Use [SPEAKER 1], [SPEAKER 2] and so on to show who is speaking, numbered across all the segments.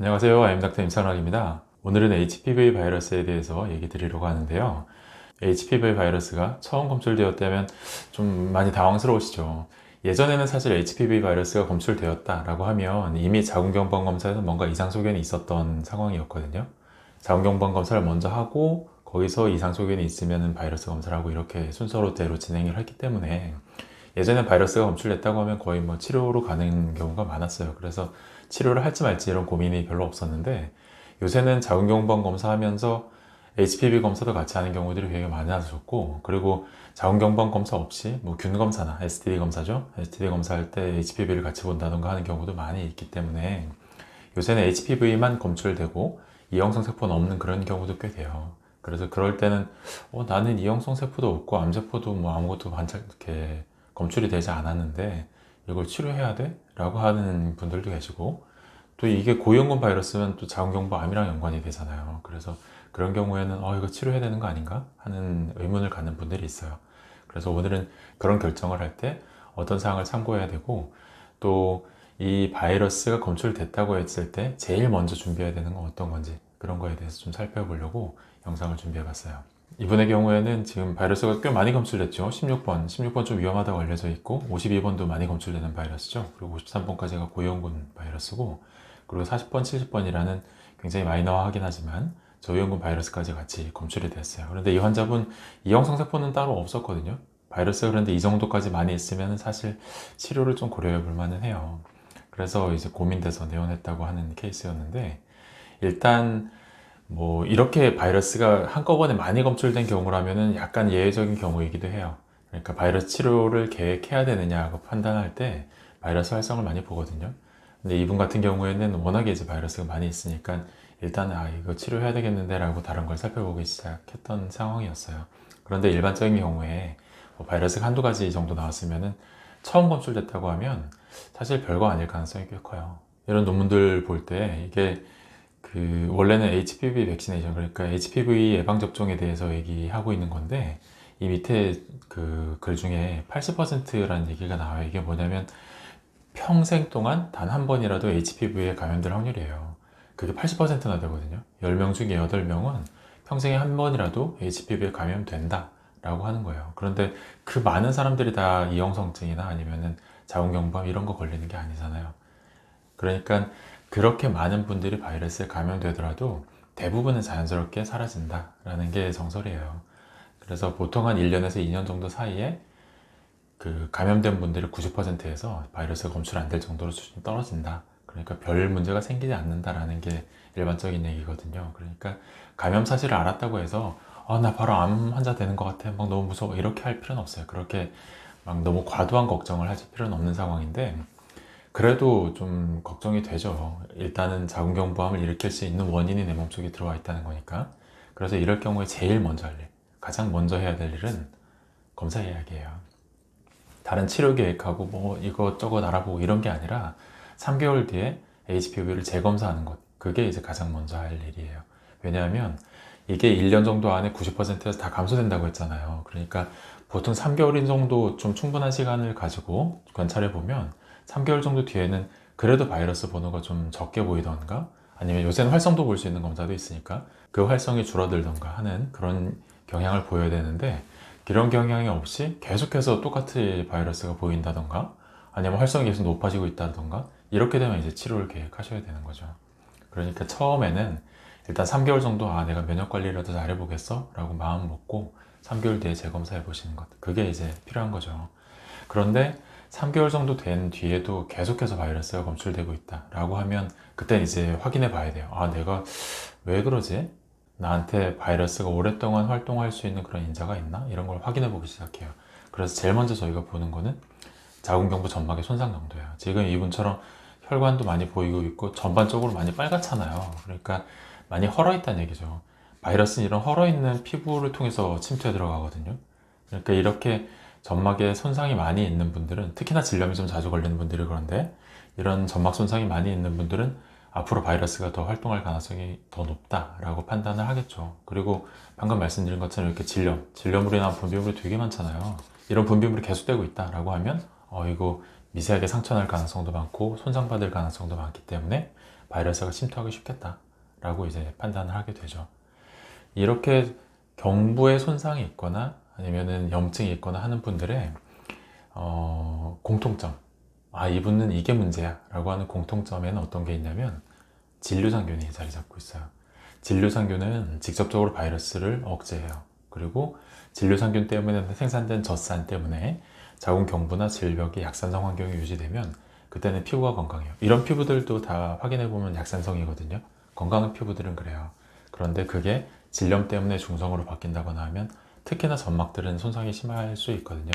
[SPEAKER 1] 안녕하세요. 아임닥터 임상락입니다. 오늘은 HPV 바이러스에 대해서 얘기 드리려고 하는데요. HPV 바이러스가 처음 검출되었다면 좀 많이 당황스러우시죠. 예전에는 사실 HPV 바이러스가 검출되었다라고 하면 이미 자궁경부암 검사에서 뭔가 이상 소견이 있었던 상황이었거든요. 자궁경부암 검사를 먼저 하고 거기서 이상 소견이 있으면 바이러스 검사를 하고 이렇게 순서대로 진행을 했기 때문에 예전에 바이러스가 검출됐다고 하면 거의 뭐 치료로 가는 경우가 많았어요. 그래서 치료를 할지 말지 이런 고민이 별로 없었는데 요새는 자궁경부암 검사하면서 HPV 검사도 같이 하는 경우들이 되게 많아졌고, 그리고 자궁경부암 검사 없이 뭐 균 검사나 STD 검사죠. STD 검사할 때 HPV를 같이 본다던가 하는 경우도 많이 있기 때문에 요새는 HPV만 검출되고 이형성 세포는 없는 그런 경우도 꽤 돼요. 그래서 그럴 때는 나는 이형성 세포도 없고 암세포도 뭐 아무것도 반짝 이렇게 검출이 되지 않았는데 이걸 치료해야 돼? 라고 하는 분들도 계시고, 또 이게 고위험군 바이러스면 또 자궁경부암이랑 연관이 되잖아요. 그래서 그런 경우에는 이거 치료해야 되는 거 아닌가 하는 의문을 갖는 분들이 있어요. 그래서 오늘은 그런 결정을 할 때 어떤 사항을 참고해야 되고, 또 이 바이러스가 검출됐다고 했을 때 제일 먼저 준비해야 되는 건 어떤 건지, 그런 거에 대해서 좀 살펴보려고 영상을 준비해 봤어요. 이분의 경우에는 지금 바이러스가 꽤 많이 검출됐죠. 16번 좀 위험하다고 알려져 있고, 52번도 많이 검출되는 바이러스죠. 그리고 53번까지가 고위험군 바이러스고, 그리고 40번, 70번이라는 굉장히 마이너하긴 하지만 저위험군 바이러스까지 같이 검출이 됐어요. 그런데 이 환자분 이형성 세포는 따로 없었거든요. 바이러스가 그런데 이 정도까지 많이 있으면 사실 치료를 좀 고려해 볼 만은 해요. 그래서 이제 고민돼서 내원했다고 하는 케이스였는데, 일단 뭐 이렇게 바이러스가 한꺼번에 많이 검출된 경우라면은 약간 예외적인 경우이기도 해요. 그러니까 바이러스 치료를 계획해야 되느냐고 판단할 때 바이러스 활성을 많이 보거든요. 근데 이분 같은 경우에는 워낙에 이제 바이러스가 많이 있으니까 일단 이거 치료해야 되겠는데 라고 다른 걸 살펴보기 시작했던 상황이었어요. 그런데 일반적인 경우에 뭐 바이러스가 한두 가지 정도 나왔으면은 처음 검출됐다고 하면 사실 별거 아닐 가능성이 꽤 커요. 이런 논문들 볼 때 이게 원래는 HPV 백신네이션, 그러니까 HPV 예방접종에 대해서 얘기하고 있는 건데, 이 밑에 그 글 중에 80%라는 얘기가 나와요. 이게 뭐냐면 평생 동안 단 한 번이라도 HPV에 감염될 확률이에요. 그게 80%나 되거든요. 10명 중에 8명은 평생에 한 번이라도 HPV에 감염된다 라고 하는 거예요. 그런데 그 많은 사람들이 다 이형성증이나 아니면은 자궁경부암 이런 거 걸리는 게 아니잖아요. 그러니까 그렇게 많은 분들이 바이러스에 감염되더라도 대부분은 자연스럽게 사라진다라는 게 정설이에요. 그래서 보통 한 1년에서 2년 정도 사이에 그 감염된 분들의 90%에서 바이러스가 검출 안 될 정도로 수준이 떨어진다. 그러니까 별 문제가 생기지 않는다라는 게 일반적인 얘기거든요. 그러니까 감염 사실을 알았다고 해서 나 바로 암 환자 되는 것 같아. 막 너무 무서워. 이렇게 할 필요는 없어요. 그렇게 막 너무 과도한 걱정을 하실 필요는 없는 상황인데, 그래도 좀 걱정이 되죠. 일단은 자궁경부암을 일으킬 수 있는 원인이 내 몸속에 들어와 있다는 거니까. 그래서 이럴 경우에 제일 먼저 할 일, 가장 먼저 해야 될 일은 검사 예약이에요. 다른 치료 계획하고 뭐 이것저것 알아보고 이런 게 아니라 3개월 뒤에 HPV를 재검사하는 것. 그게 이제 가장 먼저 할 일이에요. 왜냐하면 이게 1년 정도 안에 90%에서 다 감소된다고 했잖아요. 그러니까 보통 3개월인 정도 좀 충분한 시간을 가지고 관찰해 보면 3개월 정도 뒤에는 그래도 바이러스 번호가 좀 적게 보이던가, 아니면 요새는 활성도 볼 수 있는 검사도 있으니까 그 활성이 줄어들던가 하는 그런 경향을 보여야 되는데, 이런 경향이 없이 계속해서 똑같이 바이러스가 보인다던가 아니면 활성이 계속 높아지고 있다던가 이렇게 되면 이제 치료를 계획하셔야 되는 거죠. 그러니까 처음에는 일단 3개월 정도 내가 면역 관리라도 잘 해보겠어 라고 마음 먹고 3개월 뒤에 재검사해 보시는 것, 그게 이제 필요한 거죠. 그런데 3개월 정도 된 뒤에도 계속해서 바이러스가 검출되고 있다 라고 하면 그때 이제 확인해 봐야 돼요. 내가 왜 그러지? 나한테 바이러스가 오랫동안 활동할 수 있는 그런 인자가 있나? 이런 걸 확인해 보기 시작해요. 그래서 제일 먼저 저희가 보는 거는 자궁경부 점막의 손상 정도예요. 지금 이분처럼 혈관도 많이 보이고 있고 전반적으로 많이 빨갛잖아요. 그러니까 많이 헐어 있다는 얘기죠. 바이러스는 이런 헐어 있는 피부를 통해서 침투해 들어가거든요. 그러니까 이렇게 점막에 손상이 많이 있는 분들은, 특히나 질염이 좀 자주 걸리는 분들이 그런데, 이런 점막 손상이 많이 있는 분들은 앞으로 바이러스가 더 활동할 가능성이 더 높다라고 판단을 하겠죠. 그리고 방금 말씀드린 것처럼 이렇게 질염으로 인한 분비물이 되게 많잖아요. 이런 분비물이 계속되고 있다라고 하면 이거 미세하게 상처날 가능성도 많고 손상받을 가능성도 많기 때문에 바이러스가 침투하기 쉽겠다라고 이제 판단을 하게 되죠. 이렇게 경부에 손상이 있거나 아니면은 염증이 있거나 하는 분들의 공통점, 이분은 이게 문제야 라고 하는 공통점에는 어떤 게 있냐면 진류상균이 자리 잡고 있어요. 진류상균은 직접적으로 바이러스를 억제해요. 그리고 진류상균 때문에 생산된 젖산 때문에 자궁 경부나 질벽이 약산성 환경이 유지되면 그때는 피부가 건강해요. 이런 피부들도 다 확인해보면 약산성이거든요. 건강한 피부들은 그래요. 그런데 그게 질염 때문에 중성으로 바뀐다거나 하면 특히나 점막들은 손상이 심할 수 있거든요.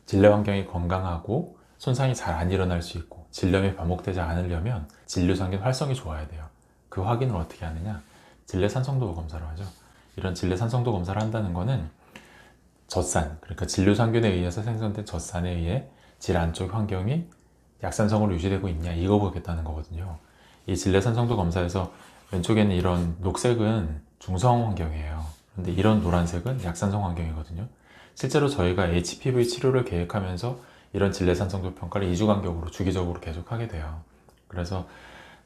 [SPEAKER 1] 질내 환경이 건강하고 손상이 잘 안 일어날 수 있고 질염이 반복되지 않으려면 진류상균 활성이 좋아야 돼요. 그 확인을 어떻게 하느냐? 질내산성도 검사를 하죠. 이런 질내산성도 검사를 한다는 거는 젖산, 그러니까 진류상균에 의해서 생성된 젖산에 의해 질 안쪽 환경이 약산성으로 유지되고 있냐 이거 보겠다는 거거든요. 이 질내산성도 검사에서 왼쪽에는 이런 녹색은 중성 환경이에요. 근데 이런 노란색은 약산성 환경이거든요. 실제로 저희가 HPV 치료를 계획하면서 이런 질내산성도 평가를 2주 간격으로 주기적으로 계속 하게 돼요. 그래서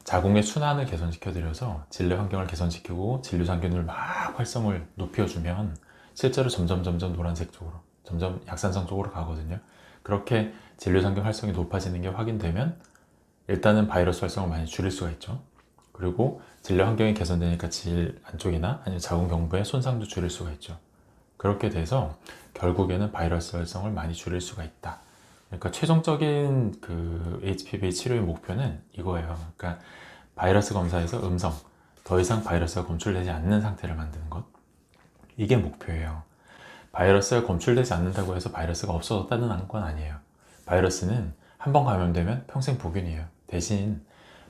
[SPEAKER 1] 자궁의 순환을 개선시켜 드려서 질내 환경을 개선시키고 진류상균을 막 활성을 높여주면 실제로 점점 노란색 쪽으로, 점점 약산성 쪽으로 가거든요. 그렇게 진류상균 활성이 높아지는 게 확인되면 일단은 바이러스 활성을 많이 줄일 수가 있죠. 그리고 질내 환경이 개선되니까 질 안쪽이나 아니면 자궁 경부의 손상도 줄일 수가 있죠. 그렇게 돼서 결국에는 바이러스 활성을 많이 줄일 수가 있다. 그러니까 최종적인 그 HPV 치료의 목표는 이거예요. 그러니까 바이러스 검사에서 음성, 더 이상 바이러스가 검출되지 않는 상태를 만드는 것. 이게 목표예요. 바이러스가 검출되지 않는다고 해서 바이러스가 없어졌다는 건 아니에요. 바이러스는 한번 감염되면 평생 복균이에요. 대신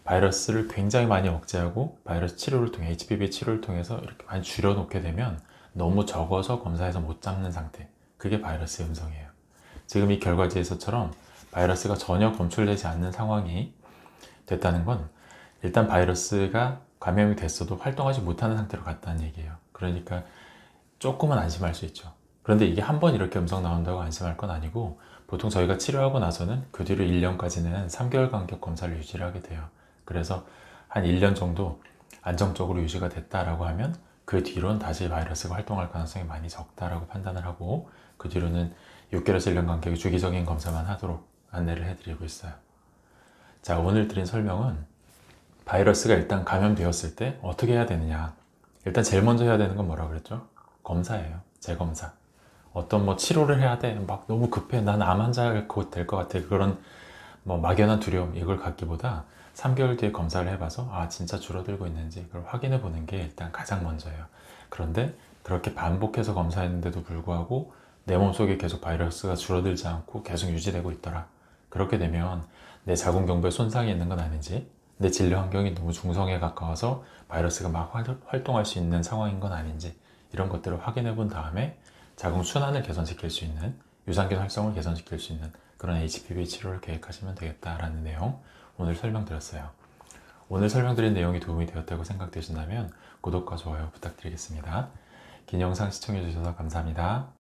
[SPEAKER 1] 바이러스를 굉장히 많이 억제하고 바이러스 치료를 통해 HPV 치료를 통해서 이렇게 많이 줄여놓게 되면 너무 적어서 검사해서 못 잡는 상태. 그게 바이러스의 음성이에요. 지금 이 결과지에서처럼 바이러스가 전혀 검출되지 않는 상황이 됐다는 건 일단 바이러스가 감염이 됐어도 활동하지 못하는 상태로 갔다는 얘기예요. 그러니까 조금은 안심할 수 있죠. 그런데 이게 한 번 이렇게 음성 나온다고 안심할 건 아니고 보통 저희가 치료하고 나서는 그 뒤로 1년까지는 3개월 간격 검사를 유지를 하게 돼요. 그래서 한 1년 정도 안정적으로 유지가 됐다라고 하면 그 뒤로는 다시 바이러스가 활동할 가능성이 많이 적다라고 판단을 하고 그 뒤로는 6개월에서 1년 간격의 주기적인 검사만 하도록 안내를 해드리고 있어요. 자, 오늘 드린 설명은 바이러스가 일단 감염되었을 때 어떻게 해야 되느냐. 일단 제일 먼저 해야 되는 건 뭐라 그랬죠? 검사예요. 재검사. 어떤 뭐 치료를 해야 돼. 막 너무 급해. 난 암 환자 곧 될 것 같아. 그런 뭐 막연한 두려움 이걸 갖기보다 3개월 뒤에 검사를 해봐서 진짜 줄어들고 있는지 그걸 확인해 보는 게 일단 가장 먼저예요. 그런데 그렇게 반복해서 검사했는데도 불구하고 내 몸속에 계속 바이러스가 줄어들지 않고 계속 유지되고 있더라. 그렇게 되면 내 자궁 경부에 손상이 있는 건 아닌지, 내 진료 환경이 너무 중성에 가까워서 바이러스가 막 활동할 수 있는 상황인 건 아닌지 이런 것들을 확인해 본 다음에 자궁 순환을 개선시킬 수 있는, 유산균 활성을 개선시킬 수 있는 그런 HPV 치료를 계획하시면 되겠다라는 내용 오늘 설명드렸어요. 오늘 설명드린 내용이 도움이 되었다고 생각되신다면 구독과 좋아요 부탁드리겠습니다. 긴 영상 시청해주셔서 감사합니다.